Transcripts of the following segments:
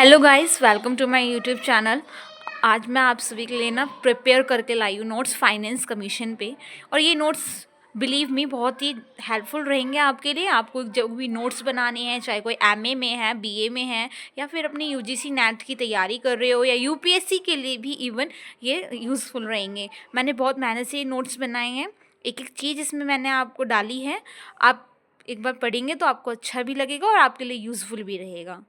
Hello guys, welcome to my YouTube channel. आज मैं आप सभी के लिए ना प्रिपेयर करके लाई हूँ नोट्स फाइनेंस कमीशन पे। और ये नोट्स बिलीव मी बहुत ही हेल्पफुल रहेंगे आपके लिए। आपको जो भी नोट्स बनाने हैं, चाहे कोई एमए में है, बीए में है, या फिर अपनी यूजीसी नेट की तैयारी कर रहे हो, या यूपीएससी के लिए भी इवन ये यूज़फुल रहेंगे। मैंने बहुत मेहनत से ये नोट्स बनाए हैं। एक एक चीज़ इसमें मैंने आपको डाली है। आप एक बार पढ़ेंगे तो आपको अच्छा भी लगेगा और आपके लिए यूज़फुल भी रहेगा।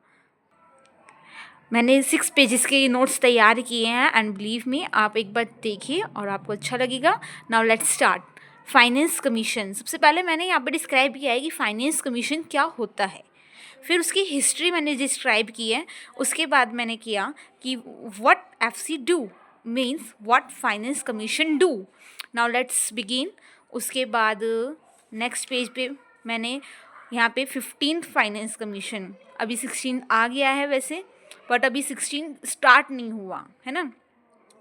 मैंने 6 पेजेस के ये नोट्स तैयार किए हैं एंड बिलीव मी, आप एक बार देखिए और आपको अच्छा लगेगा। Now let's start. Finance commission, सबसे पहले मैंने यहाँ पे डिस्क्राइब किया है कि फाइनेंस कमीशन क्या होता है। फिर उसकी हिस्ट्री मैंने डिस्क्राइब की है। उसके बाद मैंने किया कि what FC do means what finance commission do. Now let's begin. उसके बाद नेक्स्ट पेज पे मैंने यहाँ पे 15th फाइनेंस कमीशन, अभी 16 आ गया है वैसे, बट अभी 16 स्टार्ट नहीं हुआ है ना।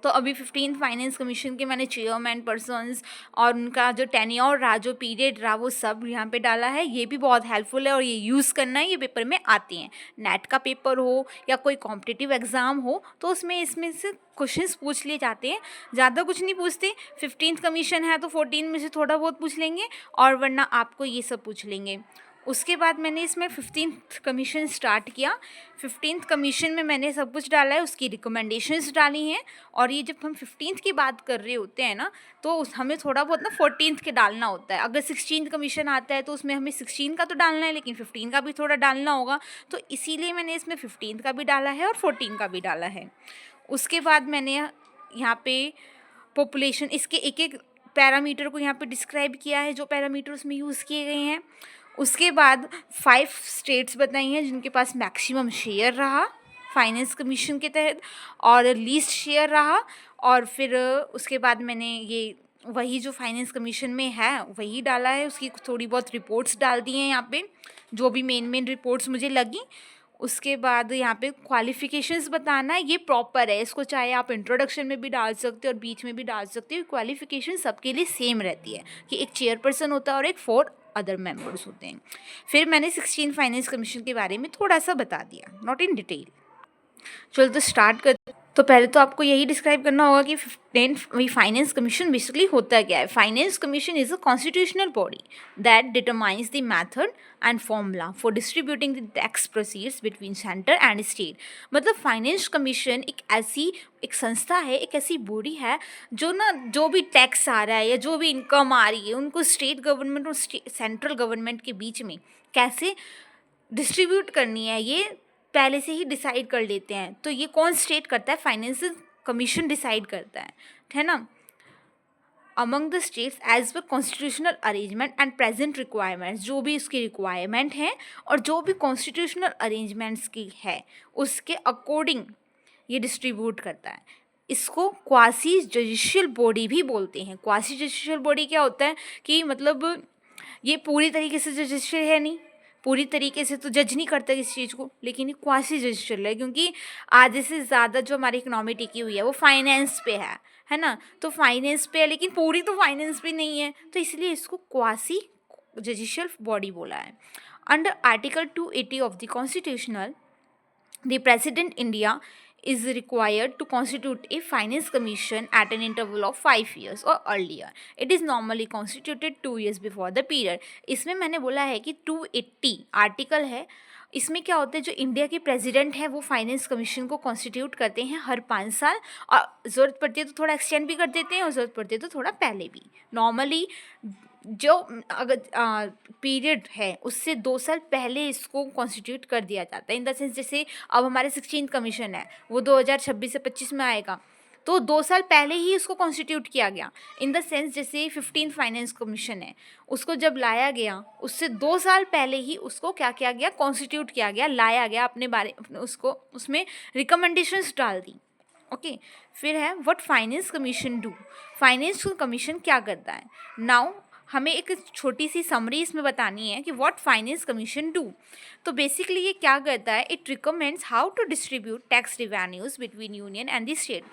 तो अभी 15th फाइनेंस कमीशन के मैंने चेयरमैन पर्सन्स और उनका जो टेन्योर रहा, जो पीरियड रहा, वो सब यहाँ पे डाला है। ये भी बहुत हेल्पफुल है और ये यूज़ करना है, ये पेपर में आती हैं। नेट का पेपर हो या कोई कॉम्पिटिटिव एग्ज़ाम हो तो उसमें इसमें से क्वेश्चंस पूछ लिए जाते हैं। ज़्यादा कुछ नहीं पूछते। 15th कमीशन है तो 14 में से थोड़ा बहुत पूछ लेंगे और वरना आपको ये सब पूछ लेंगे। उसके बाद मैंने इसमें 15th कमीशन स्टार्ट किया। 15th कमीशन में मैंने सब कुछ डाला है, उसकी रिकमेंडेशंस डाली हैं। और ये जब हम 15th की बात कर रहे होते हैं ना, तो हमें थोड़ा बहुत ना 14th के डालना होता है। अगर 16th कमीशन आता है तो उसमें हमें 16 का तो डालना है, लेकिन 15 का भी थोड़ा डालना होगा। तो इसीलिए मैंने इसमें 15th का भी डाला है और 14 का भी डाला है। उसके बाद मैंने यहाँ पे पॉपुलेशन, इसके एक एक पैरामीटर को यहाँ पे डिस्क्राइब किया है, जो पैरामीटर उसमें यूज़ किए गए हैं। उसके बाद 5 स्टेट्स बताई हैं जिनके पास मैक्सिमम शेयर रहा फाइनेंस कमीशन के तहत और लीस्ट शेयर रहा। और फिर उसके बाद मैंने ये वही जो फाइनेंस कमीशन में है वही डाला है। उसकी थोड़ी बहुत रिपोर्ट्स डाल दी हैं यहाँ पे, जो भी मेन रिपोर्ट्स मुझे लगी। उसके बाद यहाँ पे क्वालिफ़िकेशंस बताना है, ये प्रॉपर है। इसको चाहे आप इंट्रोडक्शन में भी डाल सकते हो और बीच में भी डाल सकते हो। क्वालिफ़िकेशन सबके लिए सेम रहती है कि एक चेयरपर्सन होता है और एक 4 अदर मेंबर्स होते हैं। फिर मैंने 16 फाइनेंस कमीशन के बारे में थोड़ा सा बता दिया, नॉट इन डिटेल। चलो तो स्टार्ट कर। तो पहले तो आपको यही डिस्क्राइब करना होगा कि 15 फाइनेंस कमीशन बेसिकली होता क्या है। Finance commission is a constitutional body that determines the method and formula for distributing the tax proceeds between centre and state. मतलब फाइनेंस कमीशन एक संस्था है, एक ऐसी बॉडी है जो भी टैक्स आ रहा है या जो भी इनकम आ रही है उनको स्टेट गवर्नमेंट और सेंट्रल गवर्नमेंट के बीच में कैसे डिस्ट्रीब्यूट करनी है, ये पहले से ही डिसाइड कर लेते हैं। तो ये कौन स्टेट करता है? फाइनेंस कमीशन डिसाइड करता है ना। Among the states as per constitutional arrangement and present requirements, जो भी उसकी रिक्वायरमेंट हैं और जो भी कॉन्स्टिट्यूशनल अरेंजमेंट्स की है उसके अकॉर्डिंग ये डिस्ट्रीब्यूट करता है। इसको क्वासी जुडिशियल बॉडी भी बोलते हैं। क्वासी जुडिशियल बॉडी क्या होता है कि मतलब ये पूरी तरीके से जुडिशियल है नहीं, पूरी तरीके से तो जज नहीं करता किसी चीज़ को, लेकिन ये क्वासी जुडिशियल है क्योंकि आधे से ज़्यादा जो हमारी इकोनॉमी टिकी हुई है वो फाइनेंस पे है ना। तो फाइनेंस पे है लेकिन पूरी तो फाइनेंस पे नहीं है, तो इसलिए इसको क्वासी जुडिशियल बॉडी बोला है। Under article 280 of the constitutional, the President India is required to constitute a finance commission at an interval of 5 years or earlier. It is normally constituted 2 years before the period. इसमें मैंने बोला है कि 280 article है। इसमें क्या होता है, जो इंडिया के प्रेसिडेंट हैं वो फाइनेंस कमीशन को कॉन्स्टिट्यूट करते हैं हर 5 साल, और ज़रूरत पड़ती है तो थोड़ा एक्सटेंड भी कर देते हैं और ज़रूरत पड़ती है तो थोड़ा पहले भी। नॉर्मली जो अगर पीरियड है उससे 2 साल पहले इसको कॉन्स्टिट्यूट कर दिया जाता है। इन द सेंस जैसे अब हमारे 16 कमीशन है वो 2026 से 25 में आएगा, तो 2 साल पहले ही उसको कॉन्स्टिट्यूट किया गया। इन द सेंस जैसे 15 फाइनेंस कमीशन है, उसको जब लाया गया उससे 2 साल पहले ही उसको क्या किया गया, कॉन्स्टिट्यूट किया गया, लाया गया अपने बारे उसको उसमें रिकमेंडेशंस डाल दी। ओके फिर है what finance commission do. Finance commission क्या करता है। नाउ हमें एक छोटी सी समरी इसमें बतानी है कि व्हाट फाइनेंस कमीशन डू। तो बेसिकली ये क्या करता है, it recommends how to distribute tax revenues between union and the state.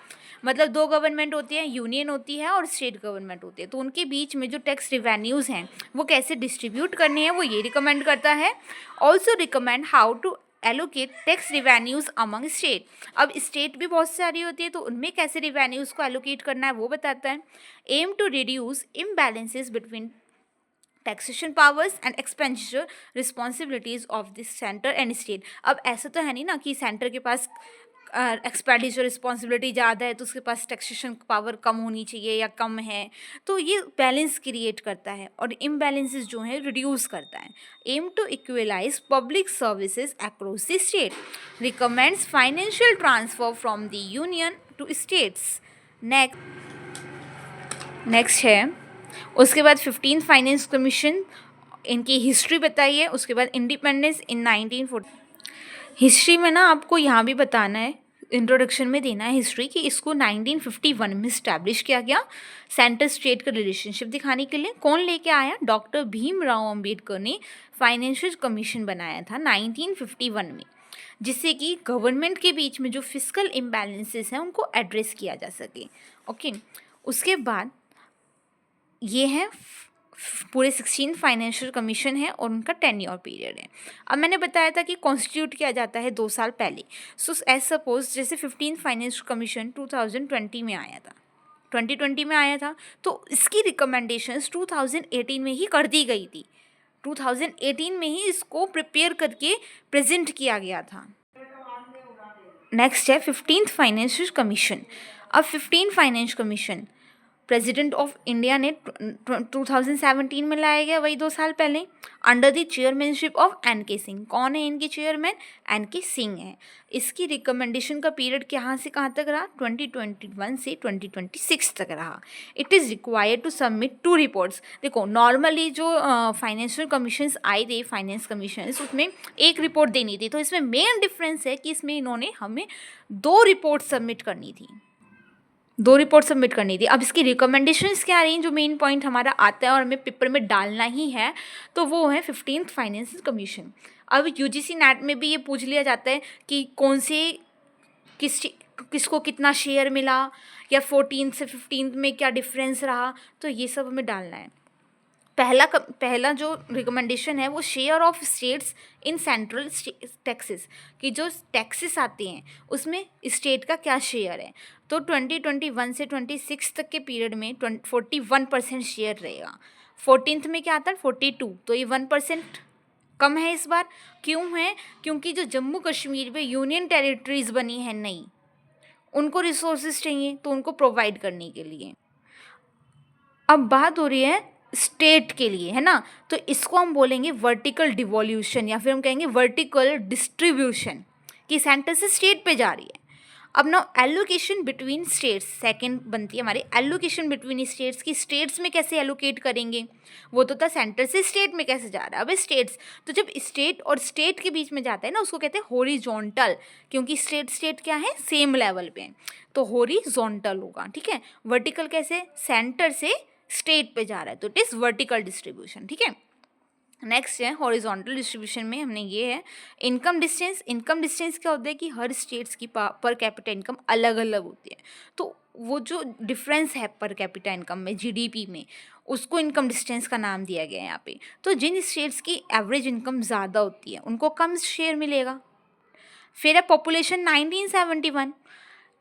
मतलब 2 गवर्नमेंट होती है, यूनियन होती है और स्टेट गवर्नमेंट होती है, तो उनके बीच में जो टैक्स रिवेन्यूज़ हैं वो कैसे डिस्ट्रीब्यूट करनी है वो ये रिकमेंड करता है। Also recommend how to allocate tax revenues among state. अब स्टेट भी बहुत सारी होती है तो उनमें कैसे रिवेन्यूज को एलोकेट करना है वो बताता है। Aim to reduce imbalances between taxation powers and expenditure responsibilities of this centre and state. अब ऐसा तो है नहीं ना कि सेंटर के पास एक्सपेंडिचर रिस्पॉन्सिबिलिटी ज़्यादा है तो उसके पास टैक्सेशन पावर कम होनी चाहिए या कम है, तो ये बैलेंस क्रिएट करता है और इम्बैलेंसेस जो है रिड्यूस करता है। Aim to equalise public services across the state, recommends financial transfer from the union to states. Next है उसके बाद 15th फाइनेंस कमीशन, इनकी हिस्ट्री बताइए। उसके बाद इंडिपेंडेंस इन 1940। हिस्ट्री में ना आपको यहाँ भी बताना है, इंट्रोडक्शन में देना है हिस्ट्री कि इसको 1951 में इस्टेब्लिश किया गया सेंटर स्टेट का रिलेशनशिप दिखाने के लिए। कौन लेके आया? डॉक्टर भीमराव अंबेडकर ने फाइनेंशियल कमीशन बनाया था 1951 में, जिससे कि गवर्नमेंट के बीच में जो फिस्कल इम्बैलेंसेस हैं उनको एड्रेस किया जा सके। ओके, उसके बाद ये है पूरे 16 फाइनेंशियल कमीशन है और उनका 10 ईयर पीरियड है। अब मैंने बताया था कि कॉन्स्टिट्यूट किया जाता है 2 साल पहले। सो एज सपोज जैसे 15 फाइनेंशियल कमीशन 2020 में आया था, 2020 में आया था, तो इसकी रिकमेंडेशंस 2018 में ही कर दी गई थी। 2018 में ही इसको प्रिपेयर करके प्रेजेंट किया गया था। नेक्स्ट है 15th फाइनेंशियल कमीशन। अब 15 financial commission president of India ने 2017 में लाया गया, वही 2 साल पहले, under the chairmanship of NK. Singh. कौन है इनके चेयरमैन? एन.के. सिंह है। इसकी रिकमेंडेशन का पीरियड कहाँ से कहाँ तक रहा? 2021 से 2026 तक रहा। It is required to submit 2 reports. देखो नॉर्मली जो फाइनेंशियल कमीशंस आए थे, फाइनेंस कमीशंस, उसमें एक रिपोर्ट देनी थी, तो इसमें मेन डिफरेंस है कि इसमें इन्होंने हमें 2 रिपोर्ट सबमिट करनी थी, 2 रिपोर्ट सबमिट करनी थी। अब इसकी रिकमेंडेशंस क्या रही, जो मेन पॉइंट हमारा आता है और हमें पेपर में डालना ही है, तो वो है 15th फाइनेंस कमीशन। अब यूजीसी नेट में भी ये पूछ लिया जाता है कि कौन से किसको कितना शेयर मिला या 14th से 15th में क्या डिफरेंस रहा, तो ये सब हमें डालना है। पहला जो रिकमेंडेशन है वो share of states in central taxes, कि जो टैक्सेस आते हैं उसमें स्टेट का क्या शेयर है। तो 2021 से 26 तक के पीरियड में 41% शेयर रहेगा। 14th में क्या आता है? 42, तो ये 1% कम है इस बार। क्यों है? क्योंकि जो जम्मू कश्मीर में यूनियन टेरिटरीज बनी है नई, उनको रिसोर्सेज चाहिए तो उनको प्रोवाइड करने के लिए। अब बात हो रही है स्टेट के लिए, है ना, तो इसको हम बोलेंगे वर्टिकल डिवोल्यूशन या फिर हम कहेंगे वर्टिकल डिस्ट्रीब्यूशन, कि सेंटर से स्टेट पे जा रही है। अब ना एलोकेशन बिटवीन स्टेट्स सेकंड बनती है हमारी, एलोकेशन बिटवीन स्टेट्स की स्टेट्स में कैसे एलोकेट करेंगे, वो तो था सेंटर से स्टेट में कैसे जा रहा है। अब स्टेट्स, तो जब स्टेट और स्टेट के बीच में जाता है ना, उसको कहते हैं हॉरिजॉन्टल, क्योंकि स्टेट क्या है, सेम लेवल पे, तो हॉरिजॉन्टल होगा। ठीक है, वर्टिकल कैसे, सेंटर से स्टेट पे जा रहा है, तो इट इज़ वर्टिकल डिस्ट्रीब्यूशन। ठीक है, नेक्स्ट है हॉरिजॉन्टल डिस्ट्रीब्यूशन में हमने ये है इनकम डिस्टेंस। इनकम डिस्टेंस क्या होता है कि हर स्टेट्स की पर कैपिटा इनकम अलग अलग होती है, तो वो जो डिफरेंस है पर कैपिटा इनकम में, जीडीपी में, उसको इनकम डिस्टेंस का नाम दिया गया है यहाँ पे। तो जिन स्टेट्स की एवरेज इनकम ज़्यादा होती है उनको कम शेयर मिलेगा। फिर है पॉपुलेशन 1971।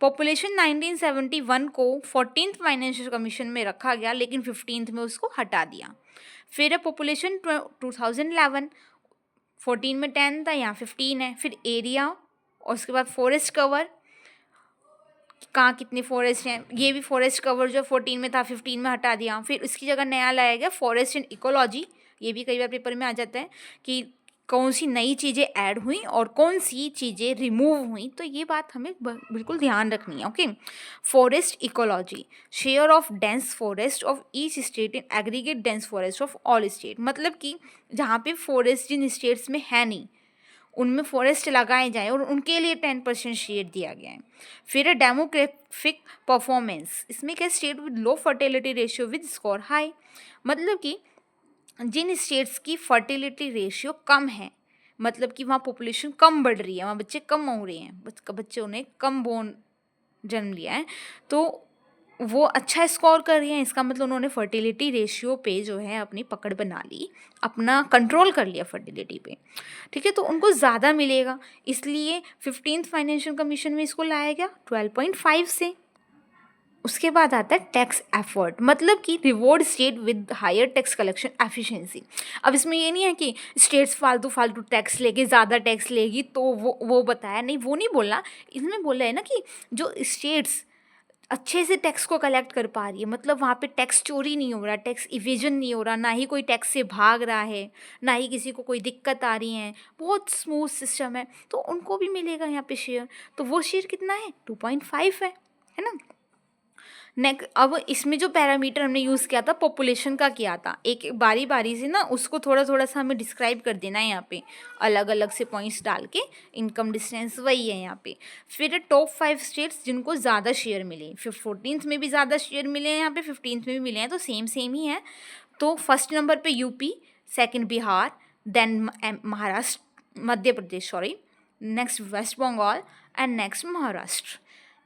पॉपुलेशन 1971 को 14th फाइनेंशियल कमीशन में रखा गया, लेकिन 15th में उसको हटा दिया। फिर है पॉपुलेशन 2011, 14 में 10 था, यहाँ 15 है। फिर एरिया और उसके बाद फॉरेस्ट कवर, कहाँ कितने फॉरेस्ट हैं, ये भी फॉरेस्ट कवर जो 14 में था 15 में हटा दिया। फिर उसकी जगह नया लाया गया फॉरेस्ट एंड इकोलॉजी। ये भी कई बार पेपर में आ जाता है कि कौन सी नई चीज़ें ऐड हुई और कौन सी चीज़ें रिमूव हुई, तो ये बात हमें बिल्कुल ध्यान रखनी है। Okay, forest ecology, share of dense forest of each state in aggregate dense forest of all state, मतलब कि जहाँ पे फॉरेस्ट जिन स्टेट्स में है नहीं उनमें फॉरेस्ट लगाए जाए और उनके लिए 10% शेयर दिया गया है। फिर है डेमोग्राफिक परफॉर्मेंस, इसमें क्या, state with low fertility ratio with score high, मतलब कि जिन स्टेट्स की फर्टिलिटी रेशियो कम है, मतलब कि वहाँ पॉपुलेशन कम बढ़ रही है, वहाँ बच्चे कम हो रहे हैं, बच्चों ने कम बोन जन्म लिया है, तो वो अच्छा स्कोर कर रही हैं, इसका मतलब उन्होंने फर्टिलिटी रेशियो पे जो है अपनी पकड़ बना ली, अपना कंट्रोल कर लिया फर्टिलिटी पे, ठीक है, तो उनको ज़्यादा मिलेगा। इसलिए 15th फाइनेंशियल कमीशन में इसको लाया गया 12.5 से। उसके बाद आता है टैक्स एफर्ट, मतलब कि reward state with higher tax collection efficiency. अब इसमें ये नहीं है कि स्टेट्स फालतू फालतू टैक्स लेगी, ज़्यादा टैक्स लेगी तो वो बताया नहीं, वो नहीं बोला। इसमें बोला है ना कि जो स्टेट्स अच्छे से टैक्स को कलेक्ट कर पा रही है, मतलब वहाँ पे टैक्स चोरी नहीं हो रहा, टैक्स इवेजन नहीं हो रहा, ना ही कोई टैक्स से भाग रहा है, ना ही किसी को कोई दिक्कत आ रही है, बहुत स्मूथ सिस्टम है, तो उनको भी मिलेगा यहाँ पे शेयर। तो वो शेयर कितना है, 2.5 है ना। नेक्स्ट, अब इसमें जो पैरामीटर हमने यूज़ किया था पॉपुलेशन का किया था, एक एक बारी बारी से ना उसको थोड़ा थोड़ा सा हमें डिस्क्राइब कर देना है यहाँ पे, अलग अलग से पॉइंट्स डाल के। इनकम डिस्टेंस वही है यहाँ पे। फिर टॉप 5 स्टेट्स जिनको ज़्यादा शेयर मिले, फिर 14th में भी ज़्यादा शेयर मिले हैं, यहाँ पे 15th में भी मिले हैं, तो सेम सेम ही है। तो फर्स्ट नंबर पे UP, second Bihar, then Maharashtra, Madhya Pradesh sorry, next West Bengal and next Maharashtra.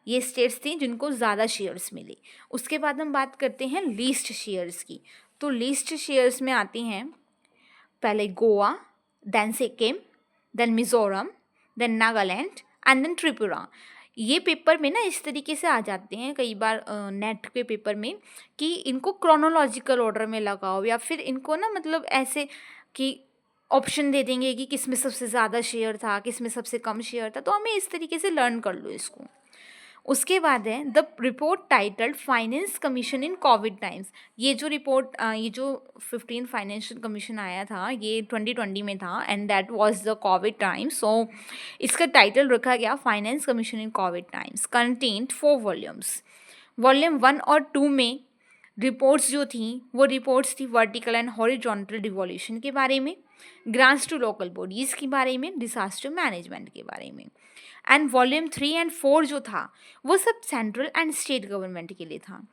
ये स्टेट्स थी जिनको ज़्यादा शेयर्स मिले। उसके बाद हम बात करते हैं लीस्ट शेयर्स की। तो लीस्ट शेयर्स में आती हैं पहले Goa, then Sikkim, then Mizoram, then Nagaland and then Tripura. ये पेपर में ना इस तरीके से आ जाते हैं कई बार नेट के पेपर में कि इनको क्रोनोलॉजिकल ऑर्डर में लगाओ, या फिर इनको ना मतलब ऐसे कि ऑप्शन दे देंगे कि किस में सबसे ज़्यादा शेयर था, किस में सबसे कम शेयर था, तो हमें इस तरीके से लर्न कर लो इसको। उसके बाद है the report titled finance commission in covid times. ये जो रिपोर्ट ये जो 15 फाइनेंशियल कमीशन आया था ये 2020 में था, and that was the covid time. So इसका टाइटल रखा गया finance commission in covid times, content 4 volumes. Volume 1 और 2 में रिपोर्ट्स जो थी वो रिपोर्ट्स थी वर्टिकल एंड हॉरिजॉन्टल डिवोल्यूशन के बारे में, ग्रांट्स टू लोकल बॉडीज़ के बारे में, डिसास्टर मैनेजमेंट के बारे में। एंड वॉल्यूम 3 एंड 4 जो था वो सब सेंट्रल एंड स्टेट गवर्नमेंट के लिए था।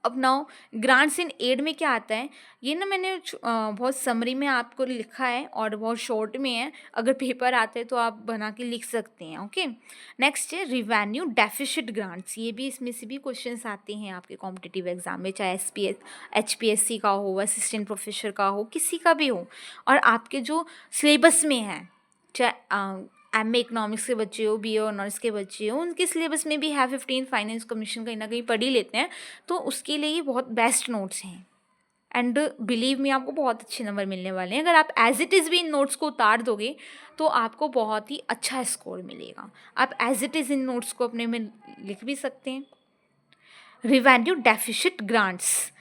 अब नाउ ग्रांट्स इन एड में क्या आता है, ये ना मैंने बहुत समरी में आपको लिखा है और बहुत शॉर्ट में है, अगर पेपर आते हैं तो आप बना के लिख सकते हैं। ओके, नेक्स्ट है रिवेन्यू डेफिसिट ग्रांट्स। ये भी इसमें से भी क्वेश्चंस आते हैं आपके कॉम्पिटिटिव एग्जाम में, चाहे HPSC का हो, असिस्टेंट प्रोफेसर का हो, किसी का भी हो, और आपके जो सिलेबस में है, चाहे MA इकोनॉमिक्स के बच्चे हो, BA ऑनर्स के बच्चे हो, उनके सिलेबस में भी है 15 फाइनेंस कमीशन, कहीं ना कहीं पढ़ ही लेते हैं, तो उसके लिए ये बहुत बेस्ट नोट्स हैं। एंड बिलीव मी आपको बहुत अच्छे नंबर मिलने वाले हैं। अगर आप एज इट इज़ भी इन नोट्स को उतार दोगे तो आपको बहुत ही अच्छा स्कोर मिलेगा। आप as it is in notes को अपने में लिख भी सकते हैं। Revenue deficit grants,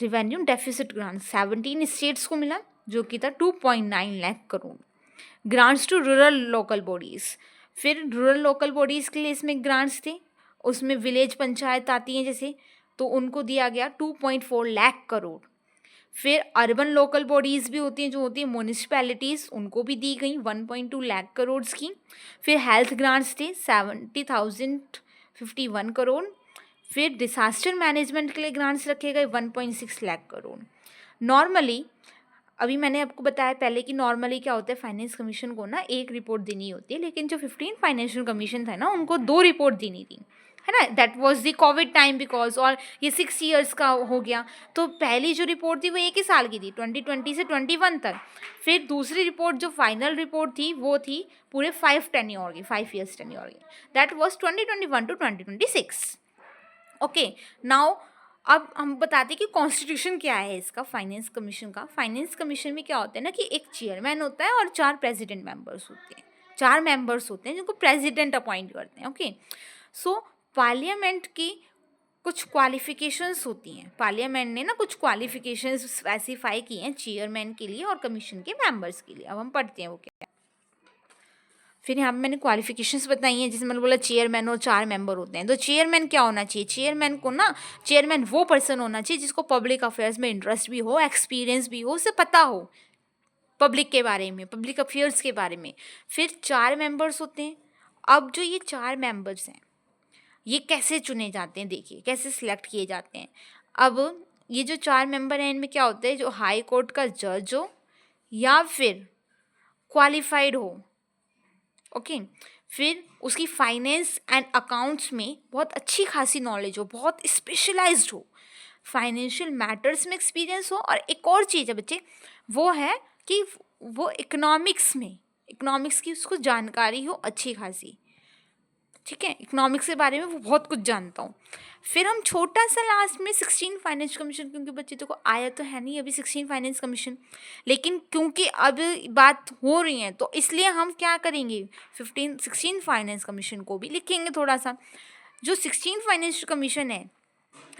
revenue deficit grants 17 states को मिला, जो कि था 2.9 lakh crore. Grants to rural local bodies, फिर रूरल लोकल बॉडीज़ के लिए इसमें ग्रांट्स थे, उसमें विलेज पंचायत आती हैं जैसे, तो उनको दिया गया 2.4 लाख करोड़। फिर अर्बन लोकल बॉडीज़ भी होती हैं, जो होती हैं म्यूनिसपैलिटीज़, उनको भी दी गई 1.2 लाख करोड़ की। फिर हेल्थ ग्रांट्स थे 70,051 करोड़। फिर डिसास्टर मैनेजमेंट के लिए ग्रांट्स रखे गए 1.6 लाख करोड़। नॉर्मली अभी मैंने आपको बताया पहले कि नॉर्मली क्या होता है, फाइनेंस कमीशन को ना एक रिपोर्ट देनी होती है, लेकिन जो 15 फाइनेंशियल कमीशन था ना उनको 2 रिपोर्ट देनी थी, है ना। That was the covid time because, और ये 6 ईयर्स का हो गया, तो पहली जो रिपोर्ट थी वो 1 ही साल की थी, 2020 से 21 तक। फिर दूसरी रिपोर्ट जो फाइनल रिपोर्ट थी वो थी पूरे 5 टेन्योर की, 5 ईयर्स टेन्योर की, that was 2021 to 2026। Okay, now अब हम बताते हैं कि कॉन्स्टिट्यूशन क्या है इसका, फाइनेंस कमीशन का। फाइनेंस कमीशन में क्या होता है ना कि एक चेयरमैन होता है और 4 प्रेसिडेंट मेंबर्स होते हैं, 4 मेंबर्स होते हैं जिनको प्रेसिडेंट अपॉइंट करते हैं। ओके, सो पार्लियामेंट की कुछ क्वालिफिकेशंस होती हैं, पार्लियामेंट ने ना कुछ क्वालिफिकेशंस स्पेसिफाई की हैं चेयरमैन के लिए और कमीशन के मेंबर्स के लिए। अब हम पढ़ते हैं वो क्या। फिर यहाँ पे मैंने क्वालिफिकेशंस बताई हैं, जिसमें मैंने बोला चेयरमैन और 4 मेंबर होते हैं। तो चेयरमैन क्या होना चाहिए, चेयरमैन को ना, चेयरमैन वो पर्सन होना चाहिए जिसको पब्लिक अफेयर्स में इंटरेस्ट भी हो, एक्सपीरियंस भी हो, उसे पता हो पब्लिक के बारे में, पब्लिक अफेयर्स के बारे में। फिर 4 मेंबर्स होते हैं। अब जो ये 4 मेंबर्स हैं ये कैसे चुने जाते हैं, देखिए कैसे सिलेक्ट किए जाते हैं। अब ये जो 4 मेंबर हैं इनमें क्या होता है, जो हाई कोर्ट का जज हो या फिर क्वालिफाइड हो। ओके, फिर उसकी फाइनेंस एंड अकाउंट्स में बहुत अच्छी खासी नॉलेज हो, बहुत स्पेशलाइज्ड हो, फाइनेंशियल मैटर्स में एक्सपीरियंस हो, और एक और चीज़ है बच्चे, वो है कि वो इकोनॉमिक्स की उसको जानकारी हो अच्छी खासी। ठीक है, इकोनॉमिक्स के बारे में वो बहुत कुछ जानता हूँ। फिर हम छोटा सा लास्ट में 16 फाइनेंस कमीशन, क्योंकि बच्चे को आया तो है नहीं अभी 16 फाइनेंस कमीशन, लेकिन क्योंकि अब बात हो रही है तो इसलिए हम क्या करेंगे, 16 फाइनेंस कमीशन को भी लिखेंगे थोड़ा सा। जो 16 फाइनेंस कमीशन है,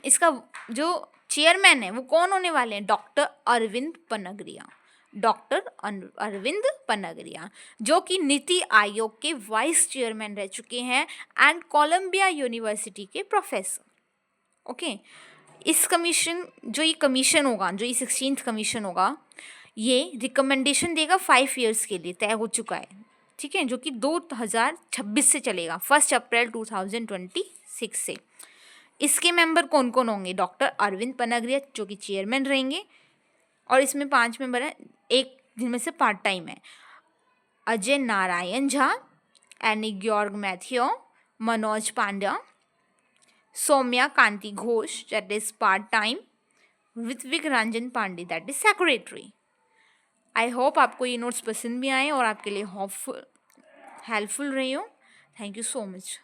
इसका जो चेयरमैन है वो कौन होने वाले हैं, डॉक्टर अरविंद पनगरिया। डॉक्टर अरविंद पनगरिया, जो कि नीति आयोग के वाइस चेयरमैन रह चुके हैं एंड कोलंबिया यूनिवर्सिटी के प्रोफेसर। ओके, इस कमीशन, जो ये कमीशन होगा, जो ये 16th कमीशन होगा, ये रिकमेंडेशन देगा 5 ईयर्स के लिए, तय हो चुका है। ठीक है, जो कि 2026 से चलेगा, 1 अप्रैल 2026 से। इसके मेंबर कौन कौन होंगे, डॉक्टर अरविंद पनगरिया जो कि चेयरमैन रहेंगे, और इसमें 5 मेंबर हैं, एक जिनमें से पार्ट टाइम है, अजय नारायण झा, एनी ग्योर्ग Mathew, Manoj Pandya, Soumya Kanti Ghosh that is part time, Ritvik Ranjan Pandey that is secretary. I hope आपको ये नोट्स पसंद भी आए और आपके लिए हेल्पफुल रही हो। Thank you so much.